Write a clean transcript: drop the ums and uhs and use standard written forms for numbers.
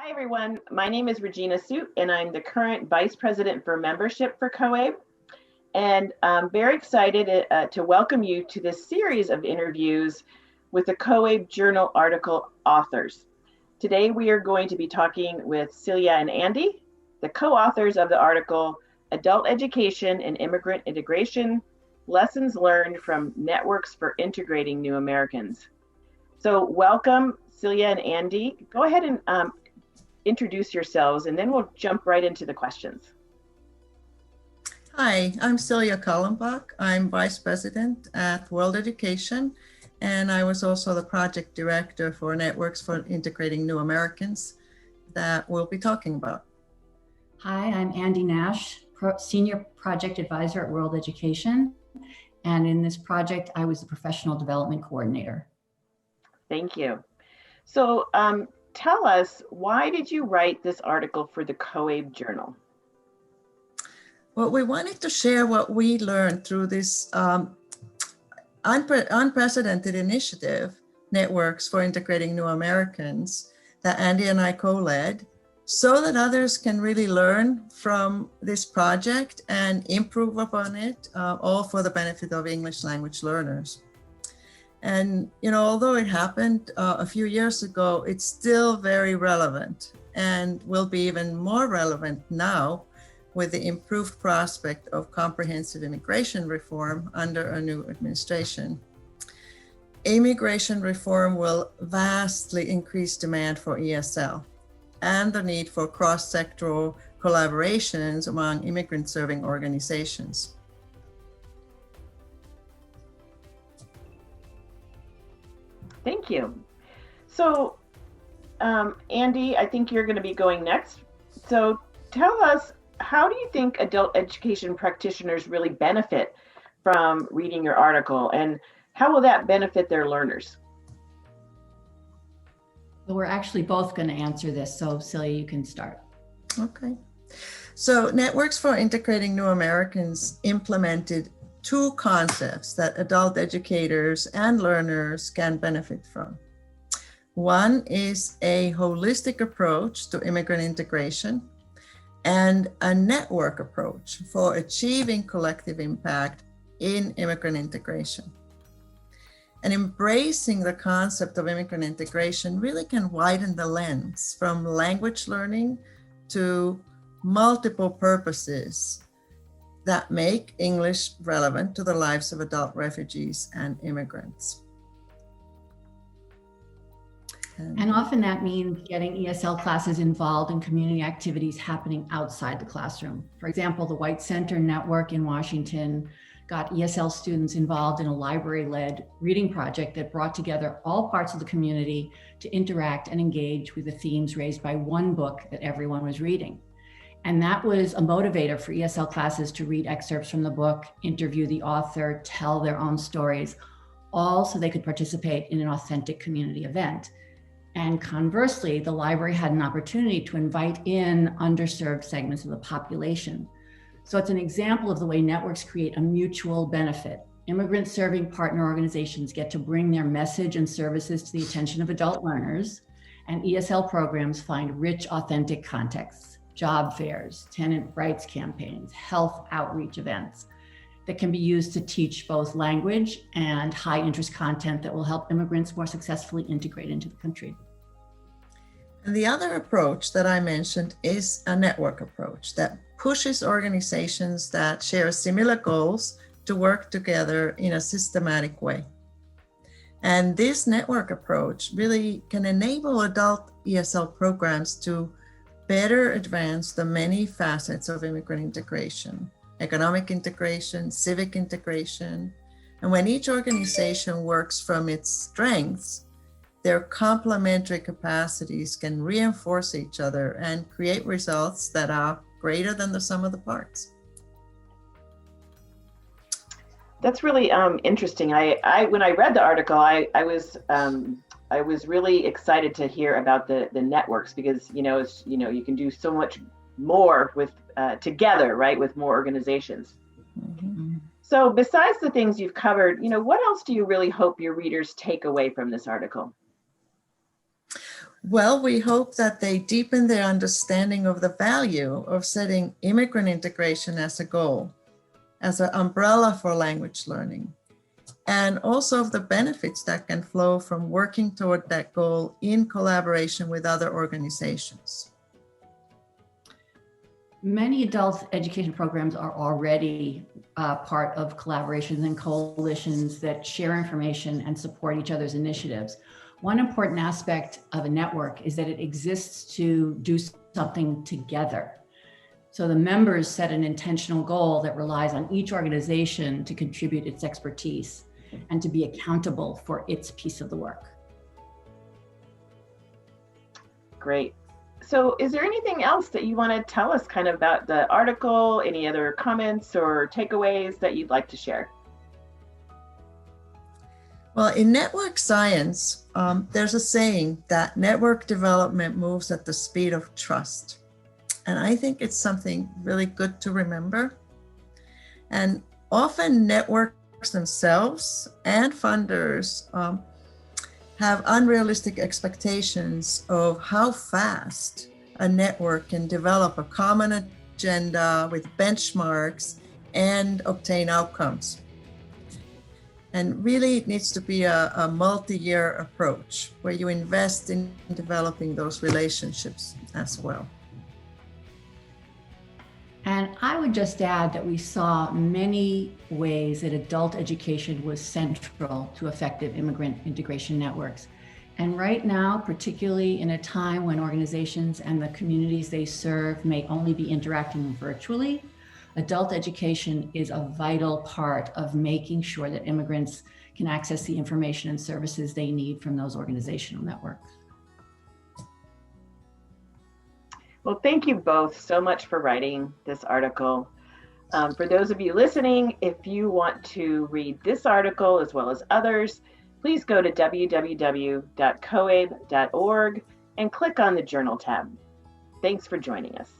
Hi, everyone. My name is Regina Suit, and I'm the current Vice President for Membership for COABE. And I'm very excited to welcome you to this series of interviews with the COABE Journal article authors. Today, we are going to be talking with Silja and Andy, the co-authors of the article, Adult Education and Immigrant Integration, Lessons Learned from Networks for Integrating New Americans. So welcome, Silja and Andy. Go ahead and introduce yourselves, and then we'll jump right into the questions. Hi, I'm Silja Kallenbach. I'm Vice President at World Education, and I was also the Project Director for Networks for Integrating New Americans that we'll be talking about. Hi, I'm Andy Nash, Senior Project Advisor at World Education, and in this project, I was the Professional Development Coordinator. Thank you. So tell us, why did you write this article for the COABE Journal? Well, we wanted to share what we learned through this unprecedented initiative, Networks for Integrating New Americans, that Andy and I co-led, so that others can really learn from this project and improve upon it, all for the benefit of English language learners. And, although it happened a few years ago, it's still very relevant and will be even more relevant now with the improved prospect of comprehensive immigration reform under a new administration. Immigration reform will vastly increase demand for ESL and the need for cross-sectoral collaborations among immigrant-serving organizations. Thank you. So, Andy, I think you're going to be going next. So tell us, how do you think adult education practitioners really benefit from reading your article, and how will that benefit their learners? Well, we're actually both going to answer this, so Silja, you can start. Okay. So Networks for Integrating New Americans implemented two concepts that adult educators and learners can benefit from. One is a holistic approach to immigrant integration and a network approach for achieving collective impact in immigrant integration. And embracing the concept of immigrant integration really can widen the lens from language learning to multiple purposes that make English relevant to the lives of adult refugees and immigrants. And often that means getting ESL classes involved in community activities happening outside the classroom. For example, the White Center Network in Washington got ESL students involved in a library-led reading project that brought together all parts of the community to interact and engage with the themes raised by one book that everyone was reading. And that was a motivator for ESL classes to read excerpts from the book, interview the author, tell their own stories, all so they could participate in an authentic community event. And conversely, the library had an opportunity to invite in underserved segments of the population. So it's an example of the way networks create a mutual benefit. Immigrant serving partner organizations get to bring their message and services to the attention of adult learners, and ESL programs find rich, authentic contexts, job fairs, tenant rights campaigns, health outreach events that can be used to teach both language and high interest content that will help immigrants more successfully integrate into the country. And the other approach that I mentioned is a network approach that pushes organizations that share similar goals to work together in a systematic way. And this network approach really can enable adult ESL programs to better advance the many facets of immigrant integration, economic integration, civic integration. And when each organization works from its strengths, their complementary capacities can reinforce each other and create results that are greater than the sum of the parts. That's really interesting. When I read the article, I was really excited to hear about the networks, because you can do so much more with together, right, with more organizations. Mm-hmm. So besides the things you've covered, what else do you really hope your readers take away from this article? Well, we hope that they deepen their understanding of the value of setting immigrant integration as a goal, as an umbrella for language learning, and also of the benefits that can flow from working toward that goal in collaboration with other organizations. Many adult education programs are already part of collaborations and coalitions that share information and support each other's initiatives. One important aspect of a network is that it exists to do something together. So the members set an intentional goal that relies on each organization to contribute its expertise and to be accountable for its piece of the work. Great. So is there anything else that you want to tell us kind of about the article, any other comments or takeaways that you'd like to share? Well, in network science, there's a saying that network development moves at the speed of trust. And I think it's something really good to remember. And often networks themselves and funders have unrealistic expectations of how fast a network can develop a common agenda with benchmarks and obtain outcomes. And really, it needs to be a multi-year approach where you invest in developing those relationships as well. And I would just add that we saw many ways that adult education was central to effective immigrant integration networks. And right now, particularly in a time when organizations and the communities they serve may only be interacting virtually, adult education is a vital part of making sure that immigrants can access the information and services they need from those organizational networks. Well, thank you both so much for writing this article. For those of you listening, if you want to read this article as well as others, please go to www.coabe.org and click on the Journal tab. Thanks for joining us.